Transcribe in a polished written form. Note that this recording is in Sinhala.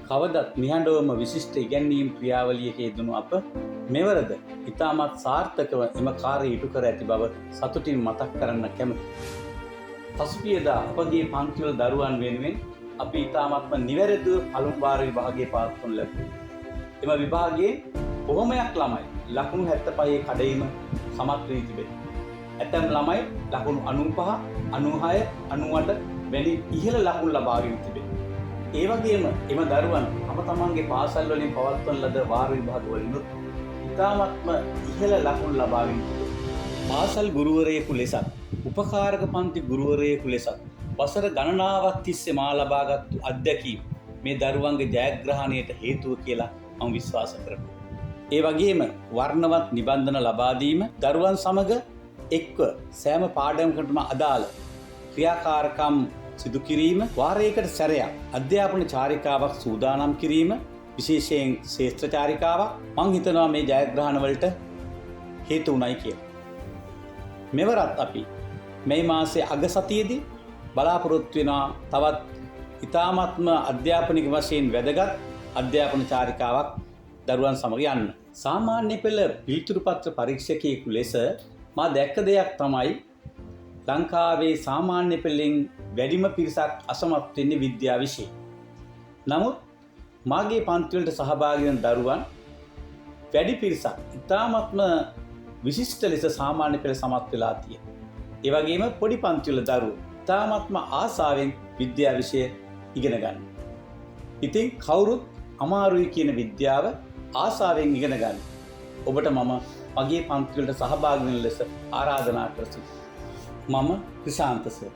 කවදත් නිහඬවම විශිෂ්ට ඉගැන්වීම් ක්‍රියාවලියක යෙදුණු අප මෙවරද ඉතාමත් සාර්ථකව එම කාර්යය ඉටු කර ඇති බව සතුටින් මතක් කරන්න කැමැති. පසුගියදා අපගේ පන්තිවල දරුවන් වෙනුවෙන් අපි ඉතාමත්ම නිවැරදිව පළමු වාර විභාගයේ පාත්වනු ලැබුවා. එම විභාගයේ බොහොමයක් ළමයි ලකුණු 75 කඩවීම සමත් වී තිබේ. ඇතැම් ළමයි ලකුණු 95, 96, 98 වැනි ඉහළ ලකුණු ලබාගෙන තිබේ. ඒ වගේම එම දරුවන් තමන්ගේ පාසල් වලින් පවත්වන ලද වාර විභාග වලිනුත් ඉතාමත්ම ඉහළ ලකුණු ලබාගෙන තිබේ. පාසල් ගුරුවරයෙකු ලෙසත්, උපකාරක පන්ති ගුරුවරයෙකු ලෙසත් වසර ගණනාවක් තිස්සේ මා ලබාගත්තු අත්දැකීම් මේ දරුවන්ගේ ජයග්‍රහණයට හේතුව කියලා මම විශ්වාස කරනවා. ඒ වගේම වර්ණවත් නිබන්ධන ලබා දීම, දරුවන් සමග එක්ව සෑම පාඩමකටම අදාළ ක්‍රියාකාරකම් සිදු කිරීම, වාරයකට සැරයක් අධ්‍යාපන චාරිකාවක් සූදානම් කිරීම, විශේෂයෙන් ශේෂ්ත්‍ර චාරිකාවක් මං හිතනවා මේ ජයග්‍රහණ වලට හේතු වුණයි කියලා. මෙවරත් අපි මේ මාසයේ අග සතියේදී බලාපොරොත්තු වෙනවා තවත් ඉතාමත්ම අධ්‍යාපනික වශයෙන් වැදගත් අධ්‍යාපන චාරිකාවක් දරුවන් සමග යන්න. සාමාන්‍ය පෙළ පිළිතුරු පත්‍ර පරීක්ෂකයෙකු ලෙස මා දැක්ක දෙයක් තමයි ලංකාවේ සාමාන්‍ය පෙළෙන් වැඩිම පිරිසක් අසමත් වෙන්නේ විද්‍යාව විෂයේ. නමුත් මාගේ පන්තිවලට සහභාගී වන දරුවන් වැඩි පිරිසක් ඉතාමත්ම විශිෂ්ට ලෙස සාමාන්‍ය පෙළ සමත් වෙලා තියෙනවා. ඒ වගේම පොඩි පන්තිවල දරුවෝ ඉතාමත්ම ආසාවෙන් විද්‍යාව විෂය ඉගෙන ගන්න. ඉතින් කවුරුත් අමාරුයි කියන විද්‍යාව ආසාවෙන් ඉගෙන ගන්න. ඔබට මම මගේ පන්තිවලට සහභාගී වෙන ලෙස ආරාධනා කර සිටිනවා. මම ක්‍රිෂාන්ත සර්.